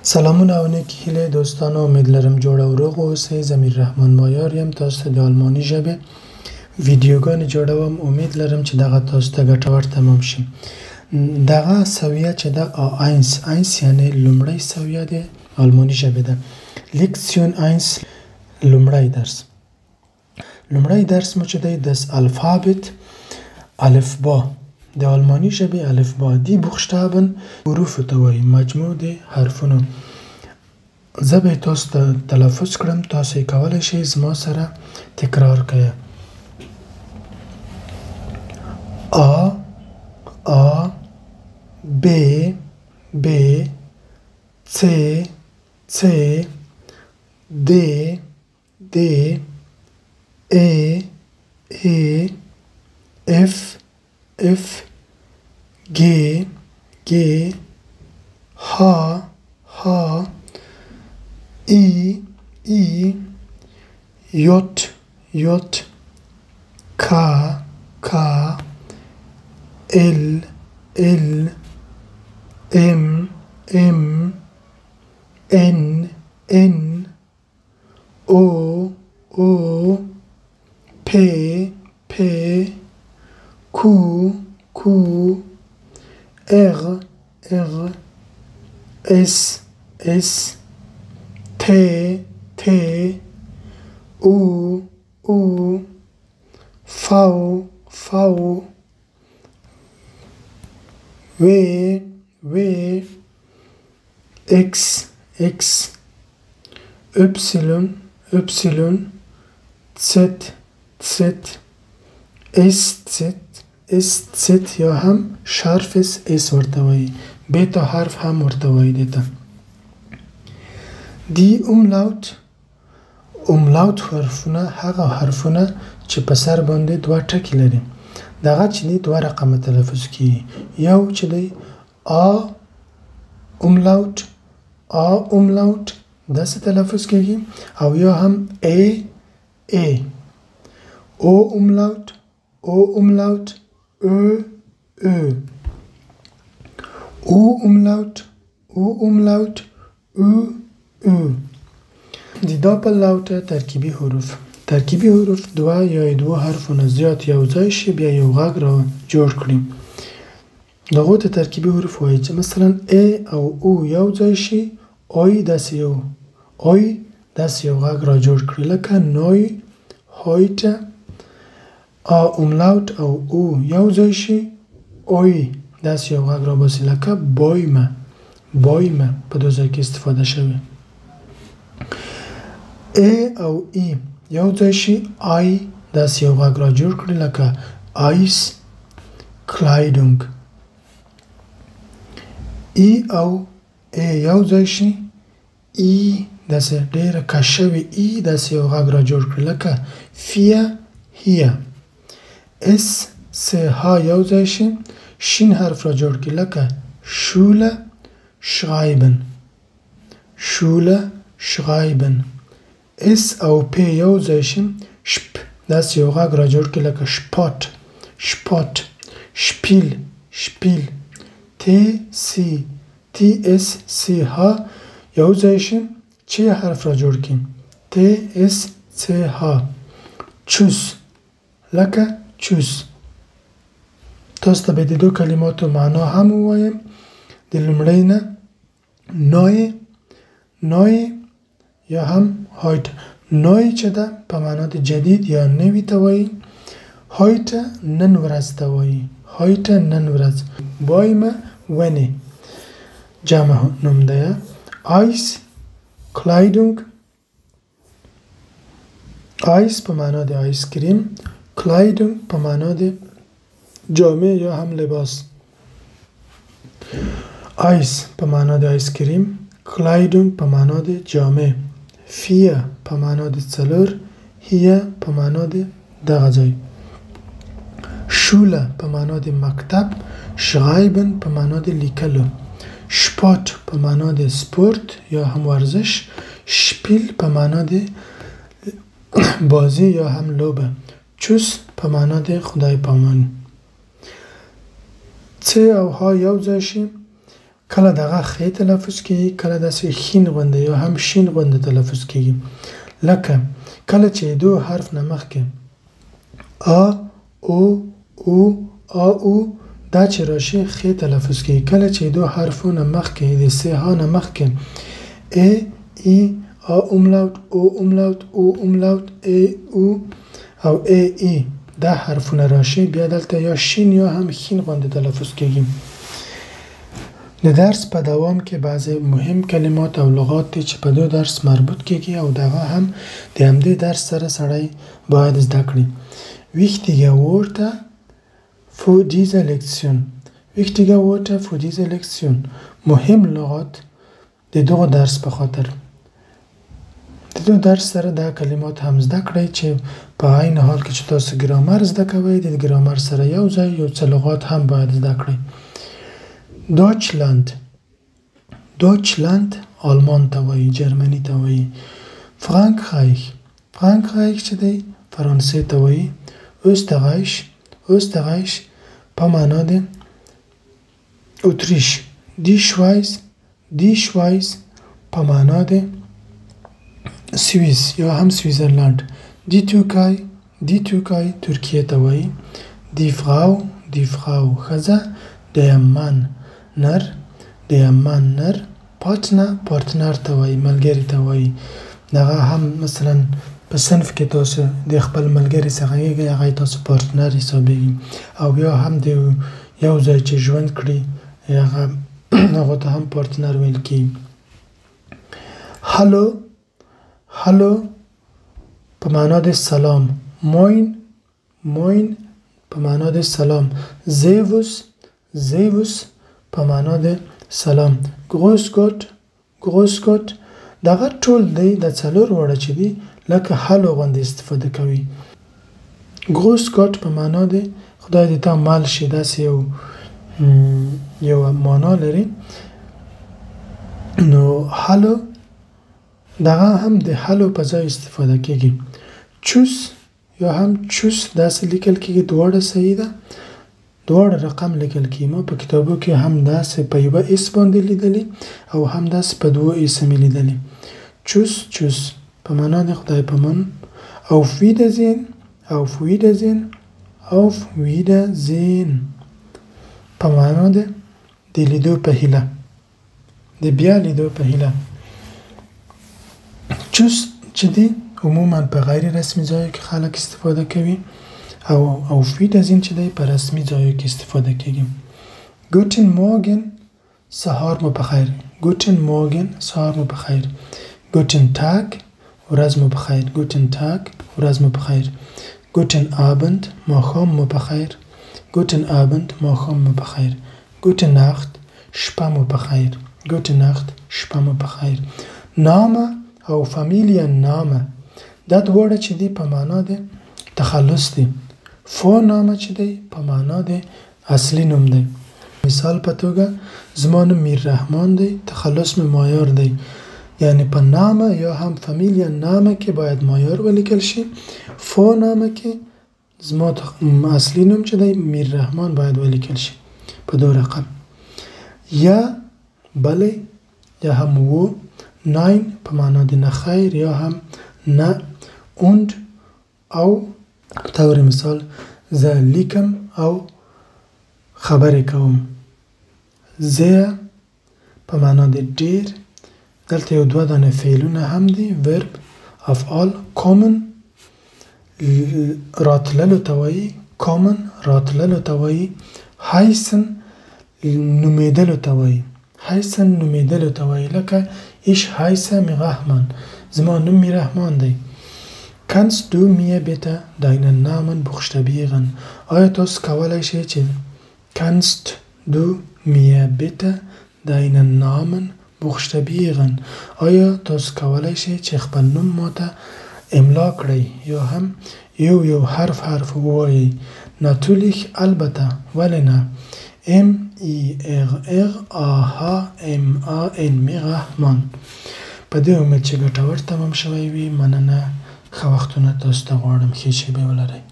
سلامونه او نیکی هیله دوستانو، امیدوارم جوړ او روغ اوسئ. زمیر رحمان مایار یم. تاسو ته د آلمانی ژبې ویډیوګانې جوړوم. امید لرم چې دغه تاسو ته ګټور تمام شي. دغه سویه چې د A1 یعنی لومړی سویه د آلمانی ژبې ده. لیکسیون 1 لومړی درس. لومړی درس مو چې دی das Alphabet الفبا د آلمانی ژبې الفبا. دی بوخشتابن حروف ته وایي، مجموع د حرفونو. زه به تاسو ته تلفظ کړم، تاسو یې کولی شئ زما سره تکرار کړئ. A B B C C D D E E F F G G H H I I J J K K L L M M N N O O P P Q Q R R S S T T U U V V W W X X Y Y Z Z S Z S Z یا هم شرفس اس ورته وایي. بیتا حرف هم ورته وایي دیتا. دی اوملاوت حرفونه هغه حرفونه چې په سر باندې دوه ټکي لري. دغه چې دی دوه رقمه تلفظ کیږي. یو چې دی آ اوملاوت داسې تلفظ کیږي، او یا هم ا او اوملاوت او اوملاوت او. دی داپللاوت ترکیبی حروف. ترکیبی حروف دوه یا دوه حرفونه زیات یو ځای شي بیا یو غږ را جوړ کړي. دغو ته ترکیبی حروف وایي چې مثلا ا او او یو ځای شي، اوی داسې یو غږ را جوړ کړي، لکه نوی، هایته. آ اوملاوت او او یو ځای شي، اوی داسې یو غږ را باسي، لکه بایمه په دو ځای کې استفاده شوی. ا او ای یو ځای شي، آی داسې یو غږ را جوړ کړي، لکه آیس کلایدونګ. ای او ای یو ځای شي، ای داسې ډېره کش شوې ای داسې یو غږ را جوړ کړي، لکه فیه هیه. اس سه ها یو ځای شي، شین حرف را جوړ کړي، لکه شوله شغایبن. اس او پی یو ځای شي، شپ داسې یو غږ را جوړ کړي، لکه شپات شپیل. تی اس سی ها یو ځای شي، چی حرف را جوړ کړي، تی اس سی ها. چوس لکه چوس. تاسو ته به د دو کلماتو معنا هم ووایم. د لومړی نه نوی یا هم هایت. نوی چې ده په معنا د جدید یا نوی ته وایي. هایت نن ورځ ته وایي. بایمه ونې جمع نوم ده. آیس کلایدونګ. آیس په معنا د آیس کریم، کلایدونګ په معنا د جامې یا هم لباس. آیس په معنا د آیس کریم، کلایدونګ په معنا د جامې. فیه په معنا د څلور، هیه په معنا د دغه ځای. شوله په معنا د مکتب، شغایبن په معنا د لیکلو. شپات په معنا د سپورت یا هم ورزش. شپیل په معنا د بازی یا هم لوبه. چوس په معنا د خدای پامان. څ او ها یو ځای شي، کله دغه خې تلفظ کېږي، کله داسې خین غوندې یا هم شین غوندې تلفظ کېږي. لکه کله چې دو حرف نه مخکې آ او او آ او دا چې راشي خې تلفظ کېږي. کله چې دو حرفونه مخکې د سه ها نه مخکې ا ای آ املاوت او املاوت او املاوت ا او او ا ای دا حرفونه راشي، بیا دلته یا شین یا هم خین غوندې تلفظ کېږي. د درس په دوام کې بعضې مهم کلمات او لغات دي چې په دو درس مربوط کېږي او دغه هم د همدې درس سره سړی باید زده کړي. Wichtige Worte für diese Lektion. Wichtige Worte für diese Lektion. مهم لغات د دغه درس په خاطر. د دغه درس سره دا کلمات هم زده کړئ چې په عین حال کې چې تاسو ګرامر زده کوئ د ګرامر سره یو ځای یو څه لغات هم باید زده کړئ. Deutschland. Deutschland آلمان ته وایي، جرمني ته وایي. Frankreich. Frankreich چې دی فرانسې ته وایي. Österreich. Österreich په معنا د اتریش. Die Schweiz. Die Schweiz په معنا د سویس یا هم سویزرلند. Die Türkei. Die Türkei ترکیه ته وایي. Die Frau. Die Frau ښځه. Der Mann نر. Der Mann نر. Partner. Partner ته وایي، ملګري ته وایي. دغه هم مثلا په صنف کې تاسو د خپل ملګري څخه یې هغه تاسو پارتنر حسابېږي، او بیا هم د یو ځای چې ژوند کړي هغه ته هم پارتنر ویل کېږي. هلو. هلو په معنا د سلام. موین. موین په معنا د سلام. زیوس. زیوس په معنا د سلام. Grüß Gott. Grüß Gott دغه ټول دی د څلور وړه چې دي لکه هلو غوندې استفاده کوي. Grüß Gott په معنا د خدای دې تا مال شي، داسې یو معنا لري. نو هلو دغه هم د هلو په ځای استفاده کېږي. چوس یا هم چوس داسې لیکل کېږي، دواړه صحیح ده، دواړه رقم لیکل کېږي. ما په کتابو کې هم داسې په یوه اس باندې لیدلي او هم داسې په دوه اس مې لیدلي. چوس چوس په معنا د خدای په امان. Auf Wiedersehen. Auf Wiedersehen. Auf Wiedersehen په معنا د لیدو په هیله، د بیا لیدو په هیله. چوس چې دی عموما په غیر رسمي ځایو کې خلک استفاده کوي او auf Wiedersehen چې دی په رسمي ځایو کې استفاده کېږي. Guten Morgen سهار مو بخیر. Guten Morgen سهار مو بخیر. Guten Tag ورځ مو بخیر. Guten Tag ورځ مو بخیر. Guten Abend ماښام مو بخیر. Guten Abend ماښام مو بخیر. Gute Nacht شپه مو بخیر. Gute Nacht شپه مو بخیر. Name او Familienname دا دواړه چې دی په معنا د تخلص دی. Vorname چې دی په معنا د اصلي نوم دی. مثال په توګه زما نوم میر رحمان دی، تخلص مې مایار دی. یعنی په نامه یا هم Familienname کې باید مایار ولیکل شي. Vorname کې زما اصلي نوم چې دی میر رحمان باید ولیکل شي په دو رقم. یا بله یا هم و. Nein په معنا د نه خیر یا هم نه. Und او طور مثال زه لیکم او خبرې کوم. sehr په معنا د ډیر. دلته یو دوه دانه فعلونه هم دي، verb افعال. kommen راتللو ته وایي. kommen راتللو ته وایي. heißen نومېدلو ته وایي. heißen نومېدلو ته وایي. لکه ich heiße Mirahman زما نوم میرحمان دی. Kannst du mir bitte deinen Namen buchstabieren? آیا تاسو کولی شئ چې Kannst du mir bitte deinen Namen buchstabieren? آیا تاسو کولی شئ چې خپل نوم ماته املا کړئ یا هم یو حرف ووایئ؟ Natürlich البته ولې نه. M-I-R-R-A-H-M-A-N Mirahman. په دې امید چې ګټور تمام شوی وي. مننه. ښه وختونه تاسو ته غواړم. ښې شېبې ولرئ.